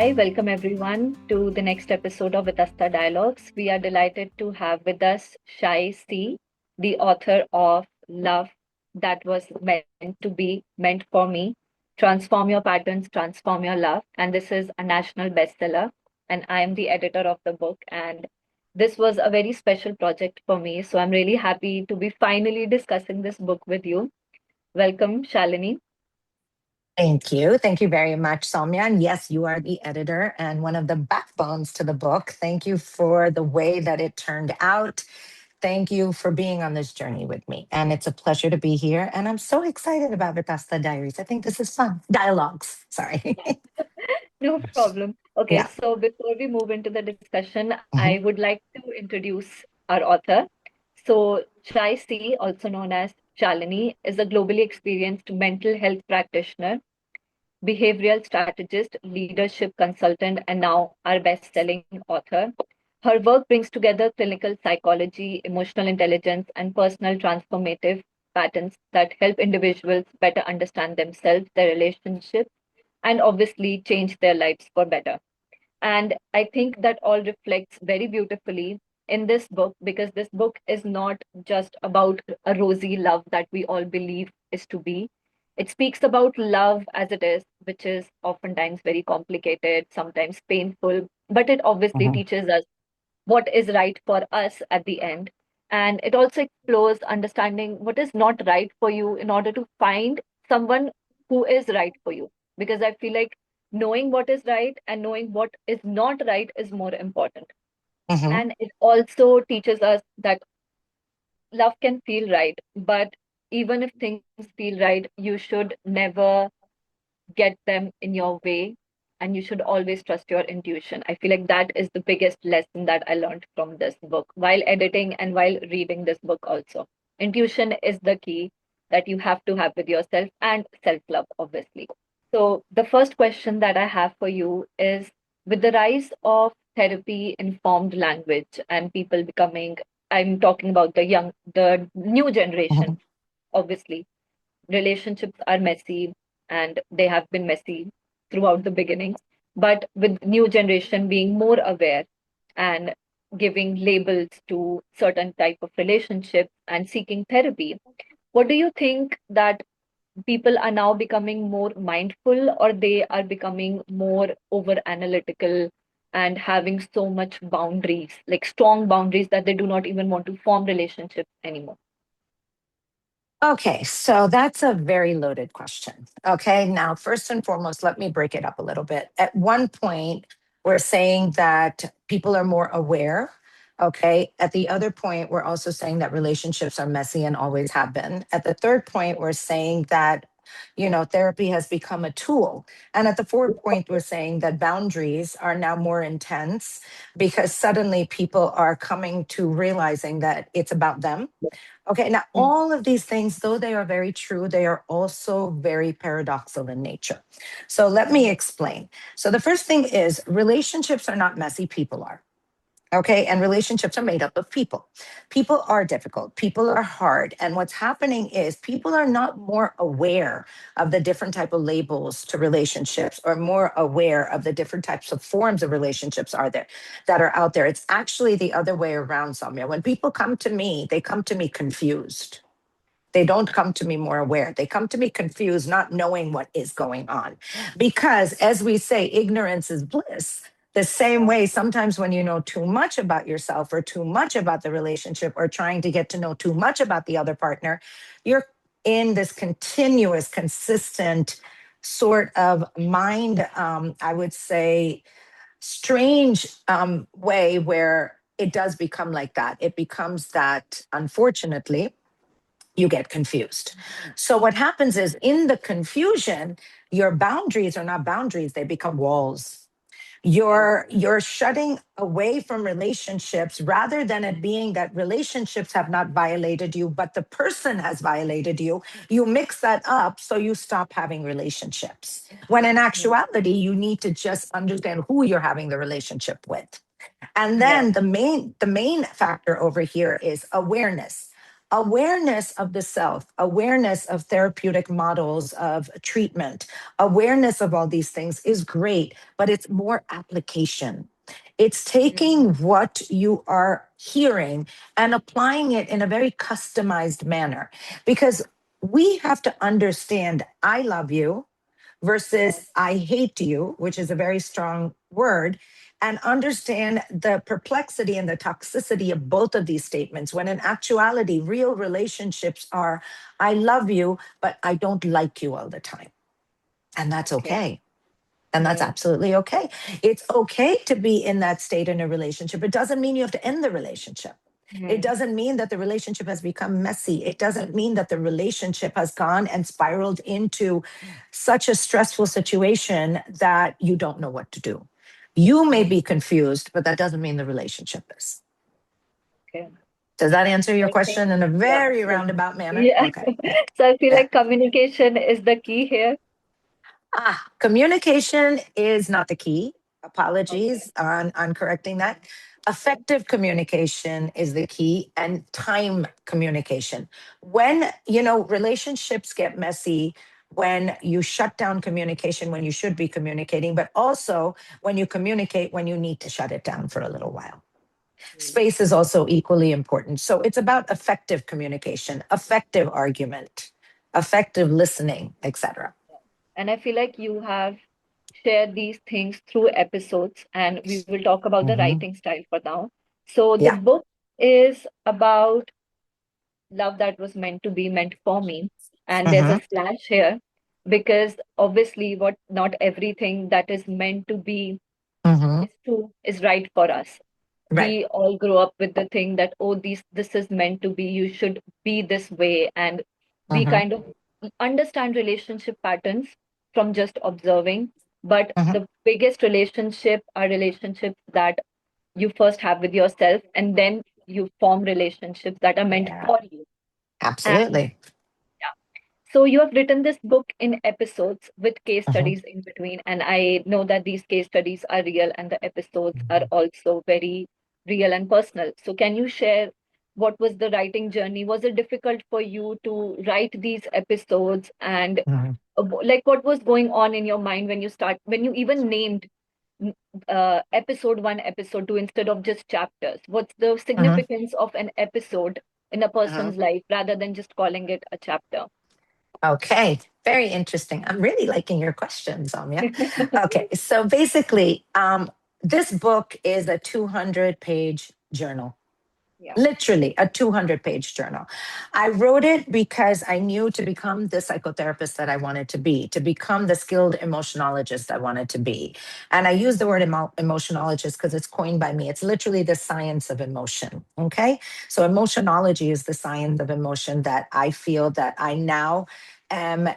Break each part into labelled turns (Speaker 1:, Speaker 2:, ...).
Speaker 1: Hi, welcome everyone to the next episode of Vitasta Dialogues. We are delighted to have with us Shai C, the author of Love That Was Meant to Be Meant for Me, Transform Your Patterns, Transform Your Love. And this is a national bestseller. And I am the editor of the book. And this was a very special project for me. So I'm really happy to be finally discussing this book with you. Welcome, Shalini.
Speaker 2: Thank you. Thank you very much, Soumya. And yes, you are the editor and one of the backbones to the book. Thank you for the way that it turned out. Thank you for being on this journey with me. And it's a pleasure to be here. And I'm so excited about Vitasta Diaries. I think this is fun. Dialogues. Sorry.
Speaker 1: No problem. Okay,
Speaker 2: Yeah.
Speaker 1: so before we move into the discussion, I
Speaker 2: Mhm.
Speaker 1: would like to introduce our author. So, Chai C, also known as Shalini, is a globally experienced mental health practitioner, behavioral strategist, leadership consultant, and now our best selling author. Her work brings together clinical psychology, emotional intelligence, and personal transformative patterns that help individuals better understand themselves, their relationships, and obviously change their lives for better. And I think that all reflects very beautifully in this book because this book is not just about a rosy love that we all believe is to be. It speaks about love as it is, which is oftentimes very complicated, sometimes painful, but it obviously
Speaker 2: Mhm.
Speaker 1: teaches us what is right for us at the end. And it also explores understanding what is not right for you in order to find someone who is right for you. Because I feel like knowing what is right and knowing what is not right is more important.
Speaker 2: Mhm.
Speaker 1: And it also teaches us that love can feel right, but even if things feel right, you should never get them in your way, and you should always trust your intuition. I feel like that is the biggest lesson that I learned from this book while editing and while reading this book also. Intuition is the key that you have to have with yourself, and self love obviously. So the first question that I have for you is, with the rise of therapy informed language and people becoming, I'm talking about the new generation,
Speaker 2: Mhm.
Speaker 1: obviously relationships are messy, and they have been messy throughout the beginning, but with new generation being more aware and giving labels to certain type of relationships and seeking therapy, what do you think that people are now becoming more mindful, or they are becoming more over analytical and having so much boundaries, like strong boundaries, that they do not even want to form relationships anymore?
Speaker 2: Okay, so that's a very loaded question. Okay, now, first and foremost, let me break it up a little bit. At one point, we're saying that people are more aware. Okay, at the other point, we're also saying that relationships are messy and always have been. At the third point, we're saying that, therapy has become a tool. And at the fourth point, we're saying that boundaries are now more intense because suddenly people are coming to realizing that it's about them. Okay, now
Speaker 1: Mm.
Speaker 2: all of these things, though they are very true, they are also very paradoxical in nature. So let me explain. So the first thing is relationships are not messy, people are. Okay, and relationships are made up of people. People are difficult, people are hard, and what's happening is people are not more aware of the different type of labels to relationships or more aware of the different types of forms of relationships are there that are out there. It's actually the other way around, Samya. When people come to me, they come to me confused. They don't come to me more aware. They come to me confused, not knowing what is going on. Because, as we say, ignorance is bliss. The same way, sometimes when you know too much about yourself or too much about the relationship or trying to get to know too much about the other partner, you're in this continuous, consistent sort of mind, I would say, strange way where it does become like that. It becomes that, unfortunately, you get confused. So what happens is in the confusion, your boundaries are not boundaries, they become walls.
Speaker 1: Yeah.
Speaker 2: You're shutting away from relationships rather than it being that relationships have not violated you, but the person has violated you. You mix that up so you stop having relationships. When in
Speaker 1: Mm.
Speaker 2: actuality, you need to just understand who you're having the relationship with. And
Speaker 1: Yeah.
Speaker 2: then the main factor over here is awareness. Awareness of the self, awareness of therapeutic models of treatment, awareness of all these things is great, but it's more application. It's taking what you are hearing and applying it in a very customized manner, because we have to understand I love you
Speaker 1: Yes.
Speaker 2: versus I hate you, which is a very strong word, and understand the perplexity and the toxicity of both of these statements. When in actuality, real relationships are I love you, but I don't like you all the time. And that's
Speaker 1: Okay.
Speaker 2: okay. And that's
Speaker 1: Right.
Speaker 2: absolutely okay. It's okay to be in that state in a relationship. It doesn't mean you have to end the relationship. It
Speaker 1: Hmm.
Speaker 2: doesn't mean that the relationship has become messy. It doesn't mean that the relationship has gone and spiraled into such a stressful situation that you don't know what to do. You may
Speaker 1: Hmm.
Speaker 2: be confused, but that doesn't mean the relationship is.
Speaker 1: Okay.
Speaker 2: Does that answer your
Speaker 1: I think,
Speaker 2: question in a
Speaker 1: yeah.
Speaker 2: very
Speaker 1: So,
Speaker 2: roundabout manner?
Speaker 1: yeah.
Speaker 2: Okay. Yeah.
Speaker 1: So I feel
Speaker 2: Yeah.
Speaker 1: like communication is the key here.
Speaker 2: Communication is not the key.
Speaker 1: Okay.
Speaker 2: Apologies on correcting that. Effective communication is the key, and time communication. When, relationships get messy, when you shut down communication when you should be communicating, but also when you communicate when you need to shut it down for a little while.
Speaker 1: Hmm.
Speaker 2: Space is also equally important. So it's about effective communication, effective argument, effective listening, etc.
Speaker 1: And I feel like you have shared these things through episodes, and we will talk about the
Speaker 2: Mhm.
Speaker 1: writing style for now. So the
Speaker 2: Yeah.
Speaker 1: book is about love that was meant to be meant for me. And there's a
Speaker 2: Mhm.
Speaker 1: slash here because obviously what not everything that is meant to be
Speaker 2: Mhm.
Speaker 1: is true is right for us.
Speaker 2: Right.
Speaker 1: We all grow up with the thing that, oh, this is meant to be, you should be this way. And we
Speaker 2: Mhm.
Speaker 1: kind of understand relationship patterns from just observing. But
Speaker 2: Mhm.
Speaker 1: the biggest relationship are relationships that you first have with yourself, and then you form relationships that are meant
Speaker 2: Yeah.
Speaker 1: for you. And
Speaker 2: Absolutely.
Speaker 1: yeah, so you have written this book in episodes with case
Speaker 2: Mhm.
Speaker 1: studies in between, and I know that these case studies are real and the episodes are
Speaker 2: Mhm.
Speaker 1: also very real and personal. So can you share what was the writing journey? Was it difficult for you to write these episodes? And
Speaker 2: Mhm.
Speaker 1: like what was going on in your mind when you even named mm, episode one, episode two instead of just chapters? What's the
Speaker 2: Mhm.
Speaker 1: significance of an episode in a
Speaker 2: Mhm.
Speaker 1: person's life rather than just calling it a chapter?
Speaker 2: Okay. Very interesting. I'm really liking your questions, Omya. Okay. So basically, this book is a 200-page journal.
Speaker 1: Yeah.
Speaker 2: Literally a 200-page journal. I wrote it because I knew to become the psychotherapist that I wanted to be, to become the skilled emotionologist I wanted to be. And I use the word emotionologist because it's coined by me. It's literally the science of emotion. Okay. So emotionology is the science of emotion that I feel that I now am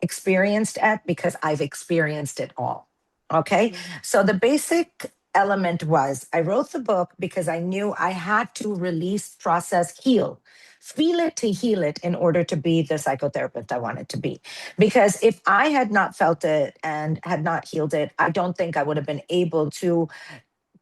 Speaker 2: experienced at because I've experienced it all. Okay.
Speaker 1: Mhm.
Speaker 2: So the basic element was I wrote the book because I knew I had to release, process, heal, feel it to heal it in order to be the psychotherapist I wanted to be. Because if I had not felt it and had not healed it, I don't think I would have been able to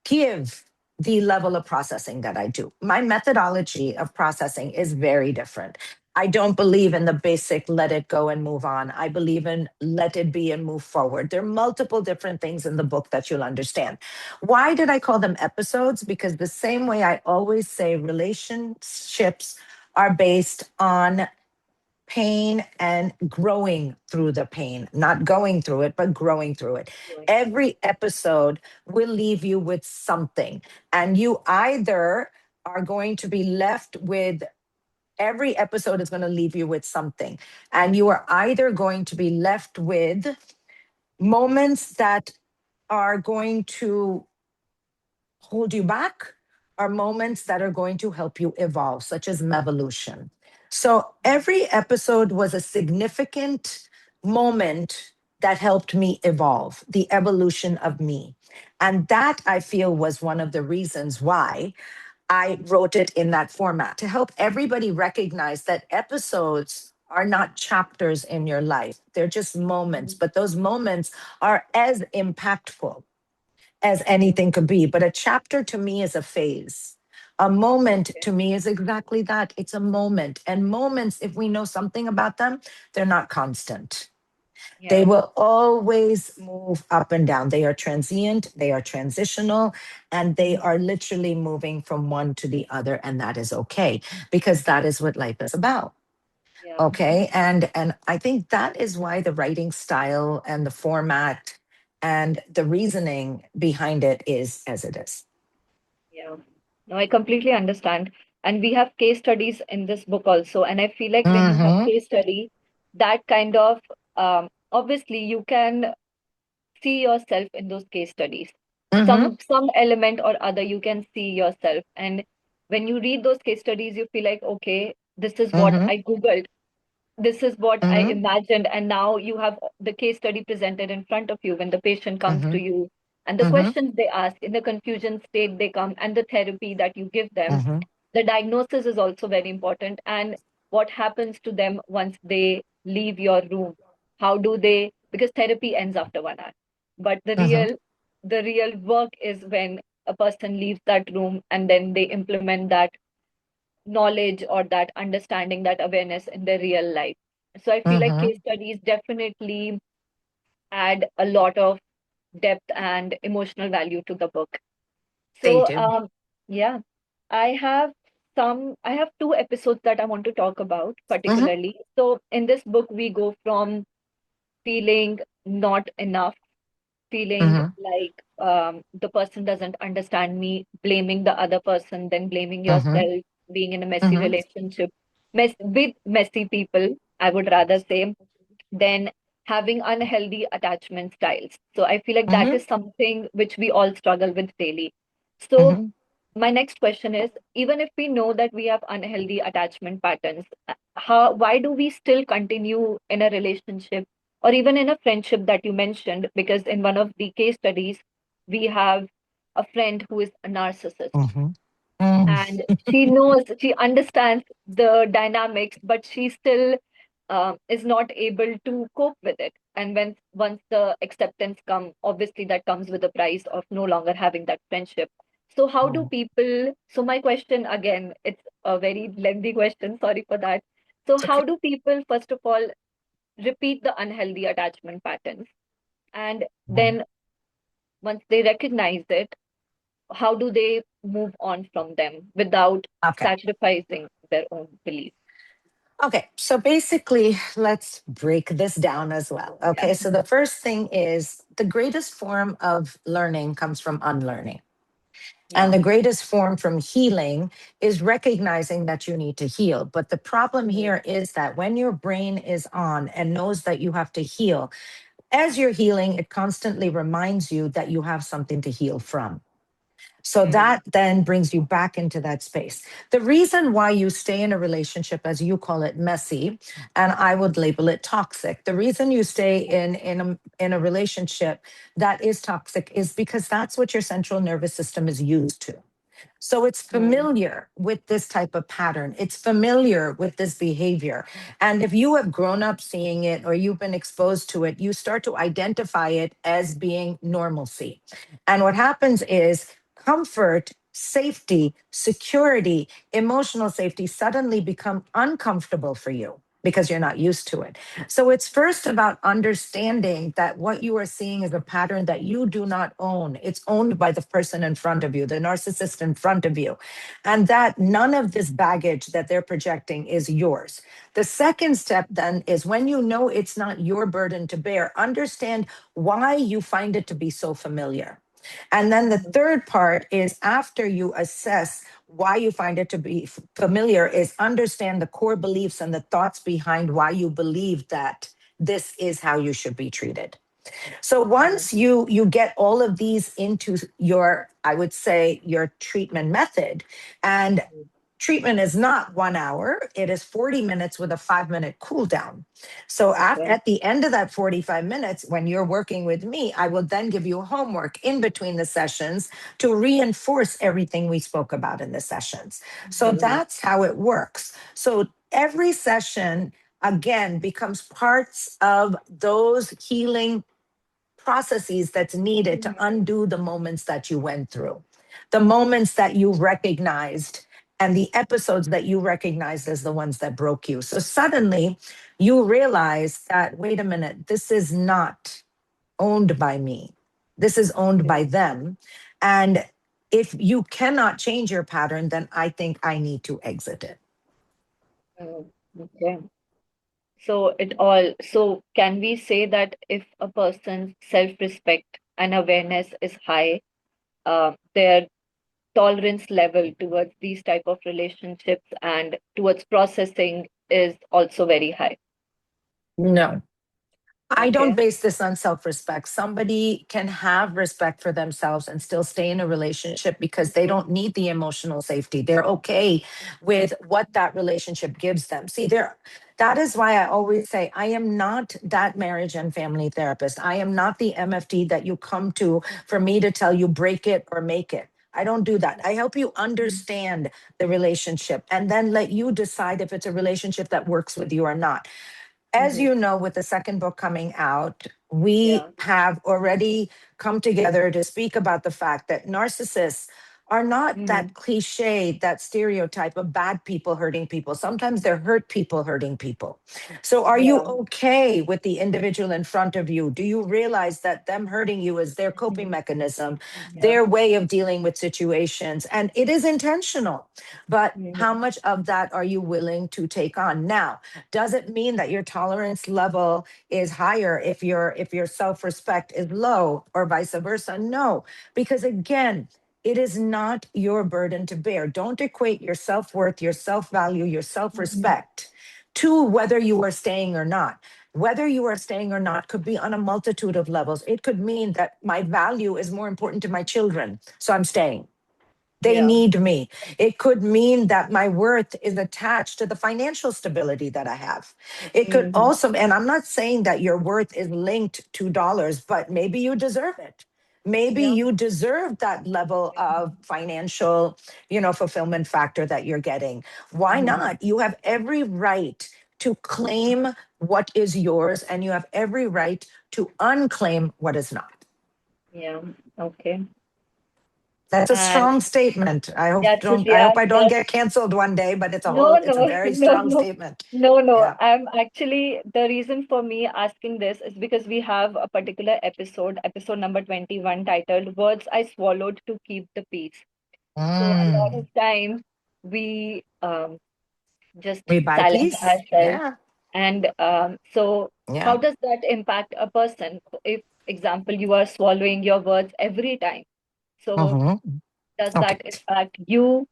Speaker 2: give the level of processing that I do. My methodology of processing is very different. I don't believe in the basic let it go and move on. I believe in let it be and move forward. There are multiple different things in the book that you'll understand. Why did I call them episodes? Because the same way I always say relationships are based on pain and growing through the pain, not going through it, but growing through it.
Speaker 1: Going through it.
Speaker 2: Every episode will leave you with something. And you either are going to be left with every episode is going to leave you with something. And you are either going to be left with moments that are going to hold you back are moments that are going to help you evolve, such as evolution. So every episode was a significant moment that helped me evolve, the evolution of me. And that I feel was one of the reasons why I wrote it in that format to help everybody recognize that episodes are not chapters in your life. They're just moments,
Speaker 1: Mhm.
Speaker 2: but those moments are as impactful as
Speaker 1: Mhm.
Speaker 2: anything could be. But a chapter to me is a phase. A moment
Speaker 1: Okay.
Speaker 2: to me is exactly that. It's a moment. And moments, if we know something about them, they're not constant. They
Speaker 1: Yeah.
Speaker 2: will always move up and down. They are transient, they are transitional, and they
Speaker 1: Mhm.
Speaker 2: are literally moving from one to the other. And that is okay, because that is what life is about.
Speaker 1: Yeah.
Speaker 2: Okay. And I think that is why the writing style and the format and the reasoning behind it is as it is.
Speaker 1: Yeah. No, I completely understand. And we have case studies in this book also. And I feel like when you have
Speaker 2: Mm-hmm.
Speaker 1: case study, that kind of obviously you can see yourself in those case studies.
Speaker 2: Mm-hmm.
Speaker 1: Some element or other you can see yourself. And when you read those case studies, you feel like, okay, this is what
Speaker 2: Mm-hmm.
Speaker 1: I Googled, this is what I
Speaker 2: Mm-hmm.
Speaker 1: imagined, and now you have the case study presented in front of you when the patient comes to
Speaker 2: Mm-hmm.
Speaker 1: you, and the
Speaker 2: Mm-hmm.
Speaker 1: questions they ask, in the confusion state they come, and the therapy that you give them.
Speaker 2: Mm-hmm.
Speaker 1: The diagnosis is also very important, and what happens to them once they leave your room. How do they, because therapy ends after 1 hour, but
Speaker 2: Mm-hmm.
Speaker 1: the real work is when a person leaves that room and then they implement that knowledge or that understanding, that awareness in their real life. So I feel like
Speaker 2: Mm-hmm.
Speaker 1: case studies definitely add a lot of depth and emotional value to the book.
Speaker 2: They
Speaker 1: So
Speaker 2: do.
Speaker 1: yeah, I have I have two episodes that I want to talk about
Speaker 2: Mm-hmm.
Speaker 1: particularly. So in this book we go from feeling not enough, feeling
Speaker 2: Mm-hmm.
Speaker 1: like the person doesn't understand me, blaming the other person, then blaming
Speaker 2: Mm-hmm.
Speaker 1: yourself, being in a messy
Speaker 2: Mm-hmm.
Speaker 1: relationship, with messy people, I would rather say, then having unhealthy attachment styles. So I feel like that
Speaker 2: Mm-hmm.
Speaker 1: is something which we all struggle with daily. So
Speaker 2: Mm-hmm.
Speaker 1: my next question is, even if we know that we have unhealthy attachment patterns, how why do we still continue in a relationship or even in a friendship that you mentioned? Because in one of the case studies we have a friend who is a narcissist,
Speaker 2: Mm-hmm. Mm-hmm.
Speaker 1: and she knows, she understands the dynamics, but she still is not able to cope with it. And when once the acceptance come, obviously that comes with the price of no longer having that friendship. So how do people, so my question again, it's a very lengthy question, sorry for that. So
Speaker 2: It's okay.
Speaker 1: how do people first of all repeat the unhealthy attachment patterns, and
Speaker 2: Mhm.
Speaker 1: then once they recognize it, how do they move on from them without
Speaker 2: Okay.
Speaker 1: sacrificing their own beliefs?
Speaker 2: Okay. So basically, let's break this down as well.
Speaker 1: Yeah.
Speaker 2: Okay. So the first thing is the greatest form of learning comes from unlearning. And
Speaker 1: Yeah.
Speaker 2: the greatest form from healing is recognizing that you need to heal. But the problem
Speaker 1: Mm,
Speaker 2: here is that when your brain is on and knows that you have to heal, as you're healing, it constantly reminds you that you have something to heal from. So
Speaker 1: mm,
Speaker 2: that then brings you back into that space. The reason why you stay in a relationship, as you call it, messy, and I would label it toxic. The reason you stay in a relationship that is toxic is because that's what your central nervous system is used to. So it's
Speaker 1: mm,
Speaker 2: familiar with this type of pattern. It's familiar with this behavior. And if you have grown up seeing it or you've been exposed to it, you start to identify it as being normalcy. And what happens is comfort, safety, security, emotional safety suddenly become uncomfortable for you because you're not used to it. So it's first about understanding that what you are seeing is a pattern that you do not own. It's owned by the person in front of you, the narcissist in front of you, and that none of this baggage that they're projecting is yours. The second step then is when you know it's not your burden to bear, understand why you find it to be so familiar. And then the
Speaker 1: mm,
Speaker 2: third part is after you assess why you find it to be familiar, is understand the core beliefs and the thoughts behind why you believe that this is how you should be treated. So
Speaker 1: mm,
Speaker 2: once you get all of these into your, I would say, your treatment method, and
Speaker 1: mm.
Speaker 2: treatment is not 1 hour, it is 40 minutes with a 5 minute cool down. So
Speaker 1: Okay.
Speaker 2: at the end of that 45 minutes, when you're working with me, I will then give you homework in between the sessions to reinforce everything we spoke about in the sessions. So
Speaker 1: Mm,
Speaker 2: that's how it works. So every session, again, becomes parts of those healing processes that's needed to
Speaker 1: mm,
Speaker 2: undo the moments that you went through. the moments that you recognized and the episodes that you recognized as the ones that broke you. So suddenly you realize that, wait a minute, this is not owned by me. This is owned
Speaker 1: Yeah.
Speaker 2: by them. And if you cannot change your pattern, then I think I need to exit it.
Speaker 1: Mm, okay. So can we say that if a person's self-respect and awareness is high, their tolerance level towards these type of relationships and towards processing is also very high?
Speaker 2: No, I don't
Speaker 1: Okay.
Speaker 2: base this on self respect. Somebody can have respect for themselves and still stay in a relationship because they
Speaker 1: Mhm.
Speaker 2: don't need the emotional safety. They're okay with what that relationship gives them. See, that is why I always say I am not that marriage and family therapist. I am not the MFT that you come to for me to tell you break it or make it. I don't do that. I help you
Speaker 1: Mhm.
Speaker 2: understand the relationship and then let you decide if it's a relationship that works with you or not. As
Speaker 1: Mhm.
Speaker 2: you know, with the second book coming out,
Speaker 1: Yeah.
Speaker 2: we have already come together to speak about the fact that narcissists are not
Speaker 1: Mhm.
Speaker 2: that cliche, that stereotype of bad people hurting people. Sometimes they're hurt people hurting people. So, are you
Speaker 1: Yeah.
Speaker 2: okay with the individual in front of you? Do you realize that them hurting you is their coping
Speaker 1: Mhm.
Speaker 2: mechanism,
Speaker 1: Yeah.
Speaker 2: their way of dealing with situations? And it is intentional. But how
Speaker 1: Mhm.
Speaker 2: much of that are you willing to take on? Now, does it mean that your tolerance level is higher if your self-respect is low or vice versa? No, because again, it is not your burden to bear. Don't equate your self-worth, your self-value, your
Speaker 1: Mhm.
Speaker 2: self-respect to whether you are staying or not. Whether you are staying or not could be on a multitude of levels. It could mean that my value is more important to my children, so I'm staying. They
Speaker 1: Yeah.
Speaker 2: need me. It could mean that my worth is attached to the financial stability that I have. It could
Speaker 1: Mhm.
Speaker 2: also, and I'm not saying that your worth is linked to dollars, but maybe you deserve it. Maybe
Speaker 1: Yeah.
Speaker 2: you deserve that level of financial, fulfillment factor that you're getting. Why
Speaker 1: Mhm.
Speaker 2: not? You have every right to claim what is yours, and you have every right to unclaim what is not.
Speaker 1: Yeah. Okay.
Speaker 2: That's a
Speaker 1: And
Speaker 2: strong statement. I
Speaker 1: yeah,
Speaker 2: hope I don't get canceled one day, but
Speaker 1: no,
Speaker 2: it's a
Speaker 1: no,
Speaker 2: very
Speaker 1: no,
Speaker 2: strong
Speaker 1: no,
Speaker 2: statement.
Speaker 1: no.
Speaker 2: Yeah.
Speaker 1: I'm actually, the reason for me asking this is because we have a particular episode number 21, titled Words I Swallowed to Keep the Peace. So a lot
Speaker 2: Mm.
Speaker 1: of times we just
Speaker 2: We buy
Speaker 1: silence
Speaker 2: peace.
Speaker 1: ourselves.
Speaker 2: Yeah.
Speaker 1: And so how
Speaker 2: Yeah.
Speaker 1: does that impact a person? If, example, you are swallowing your words every time. So
Speaker 2: Hmm.
Speaker 1: does
Speaker 2: Okay.
Speaker 1: that impact you?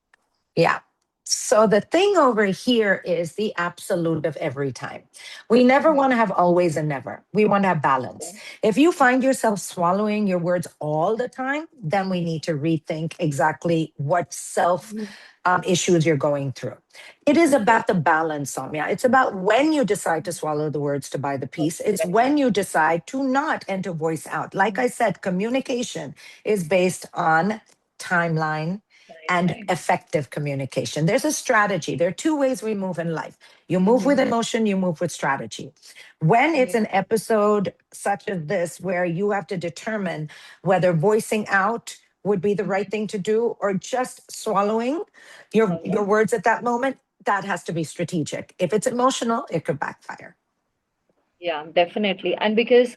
Speaker 2: Yeah. So the thing over here is the absolute of every time. We never
Speaker 1: Mhm.
Speaker 2: want to have always and never. We want to have balance.
Speaker 1: Okay.
Speaker 2: If you find yourself swallowing your words all the time, then we need to rethink exactly what self
Speaker 1: Mhm.
Speaker 2: issues you're going through. It is
Speaker 1: Okay.
Speaker 2: about the balance, Soumya. It's about when you decide to swallow the words to buy the peace. It's
Speaker 1: Okay.
Speaker 2: when you decide to not and to voice out. Like I said, communication is based on timeline and
Speaker 1: Timeline.
Speaker 2: effective communication. There's a strategy. There are two ways we move in life. You move with
Speaker 1: Mhm.
Speaker 2: emotion, you move with strategy. When it's
Speaker 1: Yeah.
Speaker 2: an episode such as this, where you have to determine whether voicing out would be the right
Speaker 1: Mhm.
Speaker 2: thing to do or just swallowing your
Speaker 1: Okay.
Speaker 2: words at that moment, that has to be strategic. If it's emotional, it could backfire.
Speaker 1: Yeah, definitely. And because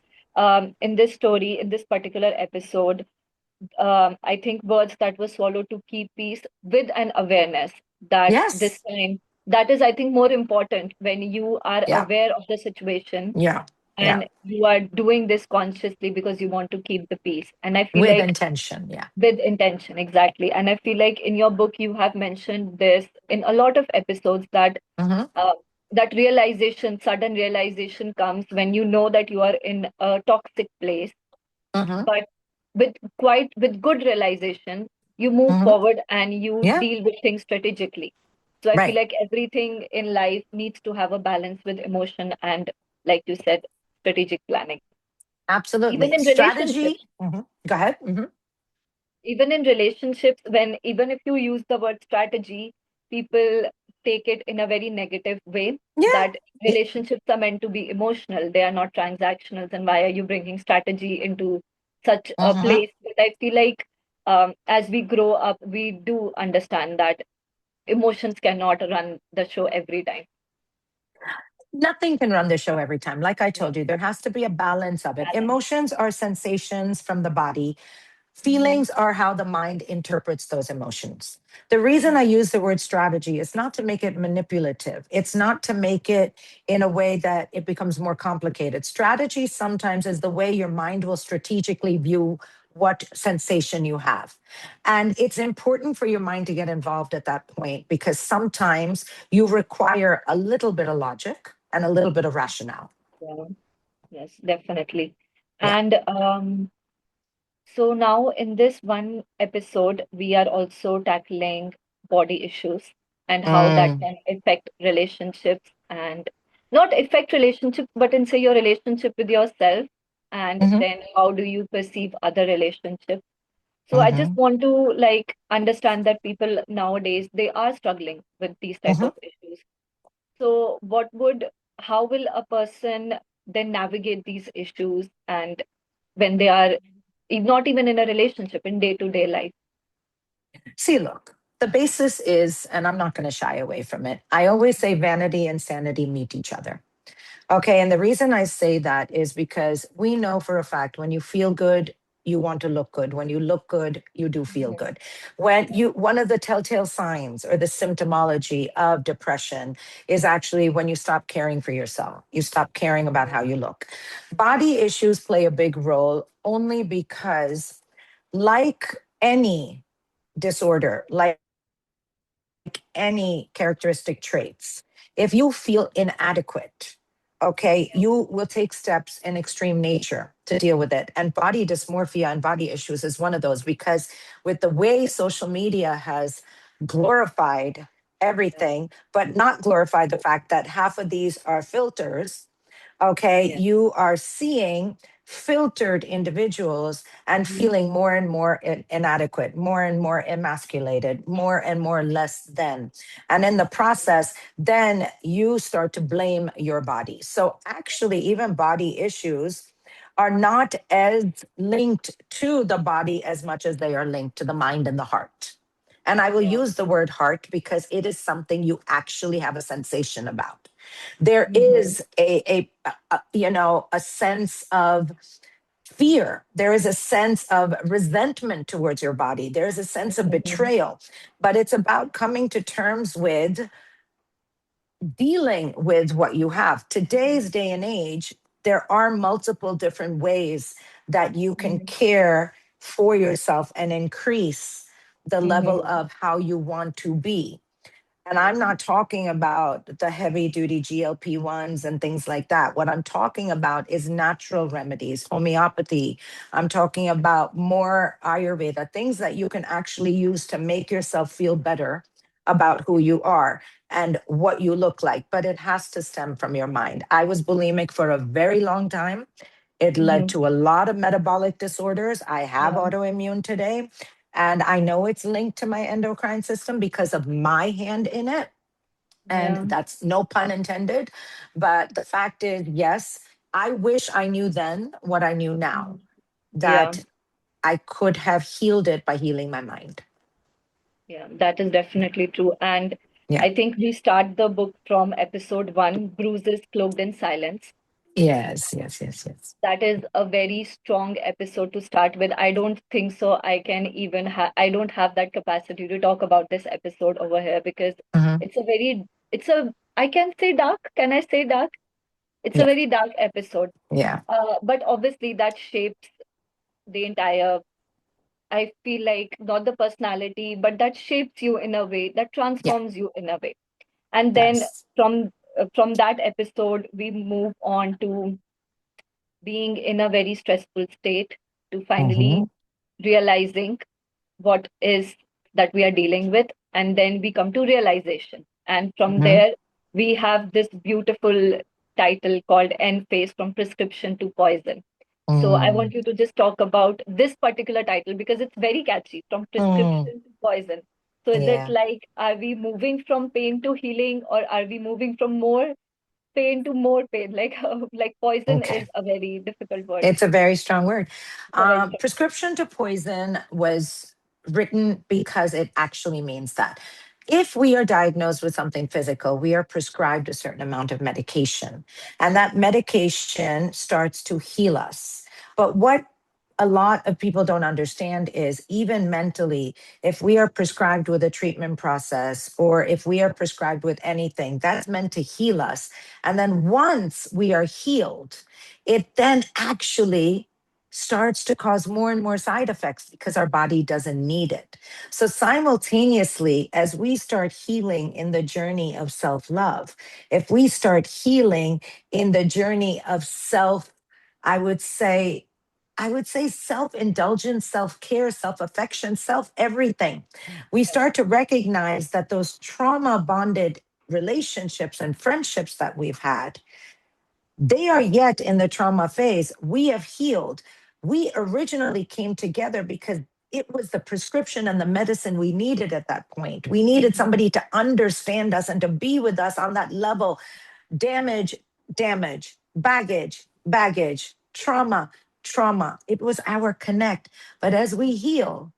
Speaker 1: in this story, in this particular episode, I think words that were swallowed to keep peace with an awareness that this
Speaker 2: Yes.
Speaker 1: time, that is, I think, more important when you are
Speaker 2: Yeah.
Speaker 1: aware of the situation
Speaker 2: Yeah. Yeah.
Speaker 1: and you are doing this consciously because you want to keep the peace. And I feel
Speaker 2: With
Speaker 1: like
Speaker 2: intention. Yeah.
Speaker 1: with intention, exactly. And I feel like in your book, you have mentioned this in a lot of episodes that
Speaker 2: Hmm.
Speaker 1: uh, that realization, sudden realization comes when you know that you are in a toxic place,
Speaker 2: Hmm.
Speaker 1: but with good realization, you move
Speaker 2: Hmm.
Speaker 1: forward and you
Speaker 2: Yeah.
Speaker 1: deal with things strategically. So I feel
Speaker 2: Right.
Speaker 1: like everything in life needs to have a balance with emotion and, like you said, strategic planning. Even
Speaker 2: Absolutely.
Speaker 1: in relationships,
Speaker 2: Strategy. Go ahead.
Speaker 1: even in relationships, when even if you use the word strategy, people take it in a very negative way,
Speaker 2: Yeah.
Speaker 1: that relationships are meant to be emotional, they are not transactional, and why are you bringing strategy into such a
Speaker 2: Mm-hmm.
Speaker 1: place? But I feel like as we grow up, we do understand that emotions cannot run the show every time.
Speaker 2: Nothing can run the show every time. Like I
Speaker 1: Yeah.
Speaker 2: told you, there has to be a balance of it.
Speaker 1: Balance.
Speaker 2: Emotions are sensations from the body.
Speaker 1: Mm-hmm.
Speaker 2: Feelings are how the mind interprets those emotions. The reason
Speaker 1: Mm-hmm.
Speaker 2: I use the word strategy is not to make it manipulative. It's not to make it in a way that it becomes more complicated. Strategy sometimes is the way your mind will strategically view what sensation you have. And it's important for your mind to get involved at that point because sometimes you require a little bit of logic and a little bit of rationale.
Speaker 1: Yeah. Yes, definitely.
Speaker 2: Yeah.
Speaker 1: And so now in this one episode, we are also tackling body issues and how that
Speaker 2: Mm.
Speaker 1: can affect relationships, and not affect relationships, but in say your relationship with yourself, and
Speaker 2: Hmm.
Speaker 1: then how do you perceive other relationships. So I just
Speaker 2: Hmm.
Speaker 1: want to like understand that people nowadays they are struggling with these type
Speaker 2: Hmm.
Speaker 1: of issues. So how will a person then navigate these issues, and when they are not even in a relationship, in day-to-day life?
Speaker 2: See, look, the basis is, and I'm not going to shy away from it. I always say vanity and sanity meet each other. Okay. And the reason I say that is because we know for a fact when you feel good, you want to look good. When you look good, you do feel
Speaker 1: Mhm.
Speaker 2: good. One of the telltale signs or the symptomology of depression is actually when you stop caring for yourself, you stop caring about how you look. Body issues play a big role only because, like any disorder, like any characteristic traits, if you feel inadequate, okay, you will take steps in extreme nature to deal with it. And body dysmorphia and body issues is one of those because with the way social media has glorified
Speaker 1: Yeah.
Speaker 2: everything, but not glorified the fact that half of these are filters, okay,
Speaker 1: Yeah.
Speaker 2: you are seeing filtered individuals and
Speaker 1: Mhm.
Speaker 2: feeling more and more inadequate, more and more emasculated, more and more less than. And in the process, then you start to blame your body. So actually, even body issues are not as linked to the body as much as they are linked to the mind and the heart. And I will
Speaker 1: Yeah.
Speaker 2: use the word heart because it is something you actually have a sensation about. There
Speaker 1: Mhm.
Speaker 2: is a sense of fear. There is a sense of resentment towards your body. There is a sense of
Speaker 1: Mhm.
Speaker 2: betrayal, but it's about coming to terms with dealing with what you have. Today's day and age, there are multiple different ways that you can
Speaker 1: Mhm.
Speaker 2: care for yourself and increase the level
Speaker 1: Mhm.
Speaker 2: of how you want to be. And
Speaker 1: Yeah.
Speaker 2: I'm not talking about the heavy duty GLP ones and things like that. What I'm talking about is natural remedies, homeopathy. I'm talking about more Ayurveda, things that you can actually use to make yourself feel better about who you are and what you look like. But it has to stem from your mind. I was bulimic for a very long time. It led
Speaker 1: Mhm.
Speaker 2: to a lot of metabolic disorders. I have
Speaker 1: Yeah.
Speaker 2: autoimmune today. And I know it's linked to my endocrine system because of my hand in it. And
Speaker 1: Yeah.
Speaker 2: that's no pun intended. But the fact is, yes, I wish I knew then what I knew now,
Speaker 1: Mhm. Yeah.
Speaker 2: that I could have healed it by healing my mind.
Speaker 1: Yeah, that is definitely true. And
Speaker 2: Yeah.
Speaker 1: I think we start the book from episode one, Bruises Cloaked in Silence.
Speaker 2: Yes, yes, yes, yes.
Speaker 1: That is a very strong episode to start with. I don't think so. I don't have that capacity to talk about this episode over here because
Speaker 2: Hmm.
Speaker 1: it's a, I can say dark. Can I say dark? It's a
Speaker 2: Yeah,
Speaker 1: very dark episode.
Speaker 2: yeah,
Speaker 1: But obviously that shapes the entire, I feel like not the personality, but that shapes you in a way, that
Speaker 2: yeah,
Speaker 1: transforms you in a way. And then
Speaker 2: yes.
Speaker 1: from that episode, we move on to being in a very stressful state, to finally
Speaker 2: Hmm.
Speaker 1: realizing what is that we are dealing with, and then we come to realization. And from
Speaker 2: Hmm.
Speaker 1: there, we have this beautiful title called End Phase, from Prescription to Poison. So I
Speaker 2: Mm.
Speaker 1: want you to just talk about this particular title because it's very catchy, from
Speaker 2: Mm.
Speaker 1: prescription to poison. So is it
Speaker 2: Yeah,
Speaker 1: like, are we moving from pain to healing, or are we moving from more pain to more pain? Like poison is
Speaker 2: okay.
Speaker 1: a very difficult word.
Speaker 2: It's a very strong word.
Speaker 1: It's a very strong word.
Speaker 2: Prescription to poison was written because it actually means that. If we are diagnosed with something physical, we are prescribed a certain amount of medication, and that medication starts to heal us. But what a lot of people don't understand is even mentally, if we are prescribed with a treatment process or if we are prescribed with anything, that's meant to heal us. And then once we are healed, it then actually starts to cause more and more side effects because our body doesn't need it. So, simultaneously, as we start healing in the journey of self love, if we start healing in the journey of self, I would say, I would say self indulgence, self care, self affection, self everything. We start to recognize that those trauma bonded relationships and friendships that we've had, they are yet in the trauma phase. We have healed. We originally came together because it was the prescription and the medicine we needed at that point. We needed somebody to understand us and to be with us on that level. Damage, damage, baggage, baggage, trauma, trauma. It was our connect. But as we heal,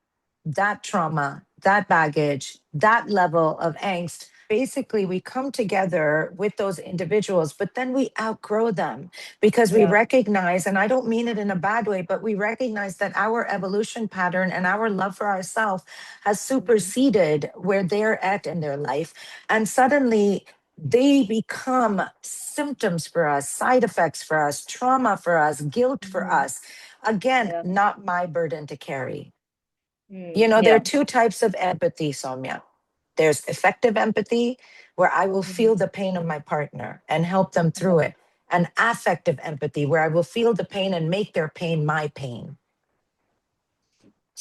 Speaker 2: that trauma, that baggage, that level of angst, basically we come together with those individuals, but then we outgrow them because we
Speaker 1: Yeah.
Speaker 2: recognize, and I don't mean it in a bad way, but we recognize that our evolution pattern and our love for ourselves has
Speaker 1: Mhm.
Speaker 2: superseded where they're at in their life. And suddenly they become symptoms for us, side effects for us, trauma for us, guilt for
Speaker 1: Mhm.
Speaker 2: us. Again,
Speaker 1: Yeah.
Speaker 2: not my burden to carry. You
Speaker 1: Mm,
Speaker 2: know, there are
Speaker 1: yeah.
Speaker 2: two types of empathy, Soumya. There's effective empathy, where I will feel
Speaker 1: Mhm.
Speaker 2: the pain of my partner and help them through
Speaker 1: Yeah.
Speaker 2: it, and affective empathy, where I will feel the pain and make their pain my pain.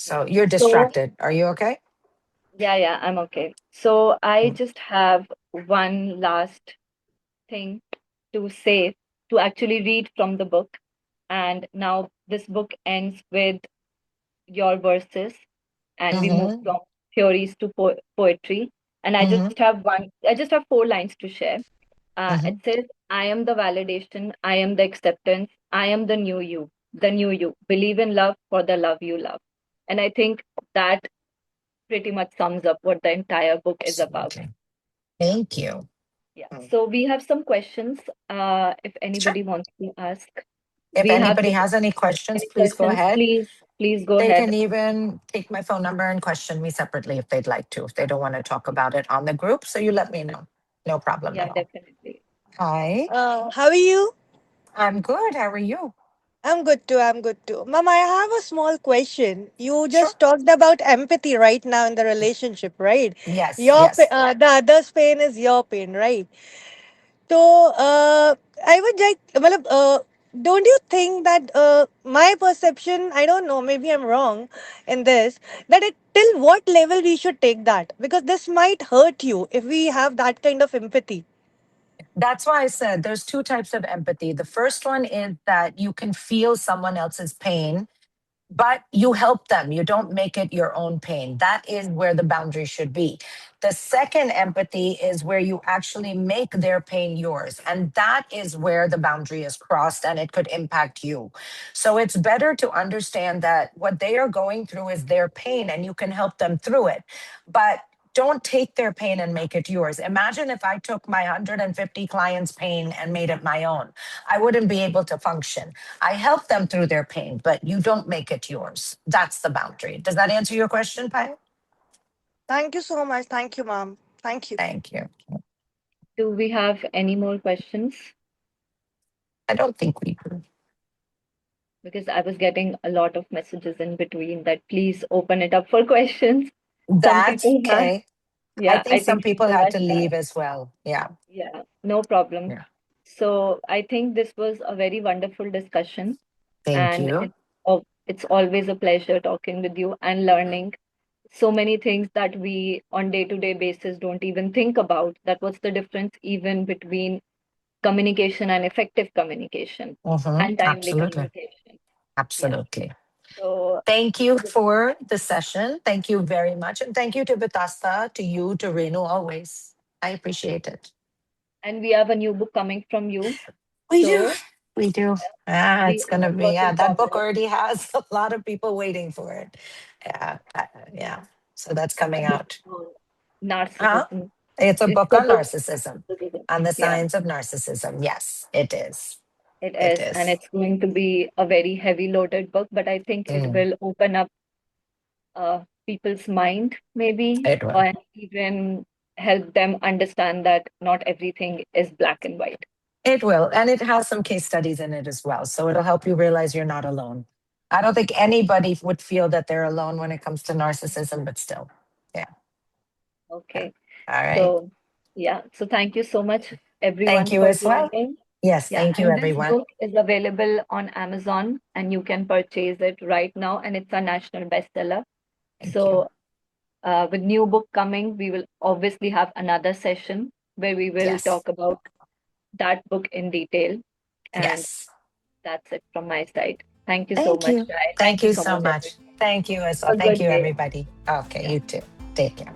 Speaker 1: Yeah.
Speaker 2: So you're
Speaker 1: So,
Speaker 2: distracted. Are you okay?
Speaker 1: yeah, I'm okay. So, I
Speaker 2: Mm.
Speaker 1: just have one last thing to say, to actually read from the book. And now this book ends with your verses, and we move
Speaker 2: Mm-hmm.
Speaker 1: from theories to poetry. And
Speaker 2: Mm-hmm.
Speaker 1: I just have four lines to share. It
Speaker 2: Mm-hmm.
Speaker 1: says, I am the validation, I am the acceptance, I am the new you. Believe in love for the love you love. And I think that pretty much sums up what the entire book is about.
Speaker 2: Absolutely. Thank you.
Speaker 1: Yeah.
Speaker 2: Mm.
Speaker 1: So we have some questions. If
Speaker 2: Sure.
Speaker 1: anybody wants to ask,
Speaker 2: If
Speaker 1: we have
Speaker 2: anybody
Speaker 1: just
Speaker 2: has any questions,
Speaker 1: any
Speaker 2: please go
Speaker 1: questions,
Speaker 2: ahead.
Speaker 1: please go
Speaker 2: They
Speaker 1: ahead.
Speaker 2: can even take my phone number and question me separately if they'd like to, if they don't want to talk about it on the group. So you let me know. No problem at
Speaker 1: Yeah,
Speaker 2: all.
Speaker 1: definitely.
Speaker 2: Hi,
Speaker 3: How are you?
Speaker 2: I'm good. How are you?
Speaker 3: I'm good too. I'm good too. Mom, I have a small question. You
Speaker 2: Sure.
Speaker 3: just talked about empathy right now in the relationship, right?
Speaker 2: Yes, yes.
Speaker 3: The other's pain is your pain, right? So, I would like, don't you think that my perception, I don't know, maybe I'm wrong in this, that it till what level we should take that? Because this might hurt you if we have that kind of empathy.
Speaker 2: That's why I said there's two types of empathy. The first one is that you can feel someone else's pain, but you help them. You don't make it your own pain. That is where the boundary should be. The second empathy is where you actually make their pain yours. And that is where the boundary is crossed and it could impact you. So it's better to understand that what they are going through is their pain and you can help them through it. But don't take their pain and make it yours. Imagine if I took my 150 clients' pain and made it my own. I wouldn't be able to function. I help them through their pain, but you don't make it yours. That's the boundary. Does that answer your question, Pai?
Speaker 3: Thank you so much. Thank you, mom. Thank you.
Speaker 2: Thank you.
Speaker 1: Do we have any more questions?
Speaker 2: I don't think we do.
Speaker 1: Because I was getting a lot of messages in between that please open it up for questions. Some
Speaker 2: That's
Speaker 1: people have,
Speaker 2: okay. I
Speaker 1: yeah,
Speaker 2: think
Speaker 1: I
Speaker 2: some
Speaker 1: think
Speaker 2: people
Speaker 1: people
Speaker 2: had
Speaker 1: are
Speaker 2: to
Speaker 1: shy.
Speaker 2: leave as well. Yeah.
Speaker 1: Yeah, no problem.
Speaker 2: Yeah.
Speaker 1: So I think this was a very wonderful discussion,
Speaker 2: Thank
Speaker 1: and
Speaker 2: you.
Speaker 1: it's always a pleasure talking with you and learning so many things that we on day-to-day basis don't even think about. That was the difference even between communication and effective communication and timely
Speaker 2: Absolutely.
Speaker 1: communication. Yeah.
Speaker 2: Absolutely.
Speaker 1: So
Speaker 2: Thank you for the session. Thank you very much. And thank you to Vitasta, to you, to Renu, always. I appreciate it.
Speaker 1: and we have a new book coming from you.
Speaker 2: We do.
Speaker 1: So
Speaker 2: We do.
Speaker 1: We
Speaker 2: It's going to
Speaker 1: have
Speaker 2: be,
Speaker 1: work
Speaker 2: yeah,
Speaker 1: in
Speaker 2: that book
Speaker 1: progress.
Speaker 2: already has a lot of people waiting for it. Yeah. Yeah. So that's coming
Speaker 1: A book
Speaker 2: out.
Speaker 1: on
Speaker 2: Huh?
Speaker 1: narcissism.
Speaker 2: It's a
Speaker 1: It's
Speaker 2: book
Speaker 1: a
Speaker 2: on
Speaker 1: book.
Speaker 2: narcissism,
Speaker 1: Narcissism.
Speaker 2: on the
Speaker 1: Yeah,
Speaker 2: science of narcissism. Yes, it is.
Speaker 1: it
Speaker 2: It
Speaker 1: is, and
Speaker 2: is.
Speaker 1: it's going to be a very heavy loaded book, but I think it
Speaker 2: Mm,
Speaker 1: will open up people's mind, maybe,
Speaker 2: it will.
Speaker 1: and even help them understand that not everything is black and white.
Speaker 2: It will. And it has some case studies in it as well. So it'll help you realize you're not alone. I don't think anybody would feel that they're alone when it comes to narcissism, but still. Yeah. Yeah.
Speaker 1: Okay.
Speaker 2: All right.
Speaker 1: So, yeah. So, thank you so much,
Speaker 2: Thank
Speaker 1: everyone,
Speaker 2: you
Speaker 1: for
Speaker 2: as well.
Speaker 1: joining.
Speaker 2: Yes.
Speaker 1: Yeah.
Speaker 2: Thank you,
Speaker 1: And this
Speaker 2: everyone.
Speaker 1: book is available on Amazon and you can purchase it right now. And it's a national bestseller.
Speaker 2: Thank you.
Speaker 1: So, with new book coming, we will obviously have another session where we will
Speaker 2: Yes.
Speaker 1: talk about that book in detail. And
Speaker 2: Yes.
Speaker 1: that's it from my side. Thank you so
Speaker 2: Thank
Speaker 1: much,
Speaker 2: you.
Speaker 1: Jai. Thank
Speaker 2: Thank
Speaker 1: you
Speaker 2: you
Speaker 1: so
Speaker 2: so
Speaker 1: much,
Speaker 2: much.
Speaker 1: everyone.
Speaker 2: Thank you as well.
Speaker 1: Have a
Speaker 2: Thank
Speaker 1: good
Speaker 2: you,
Speaker 1: day.
Speaker 2: everybody. Okay.
Speaker 1: Yeah.
Speaker 2: You too. Take care.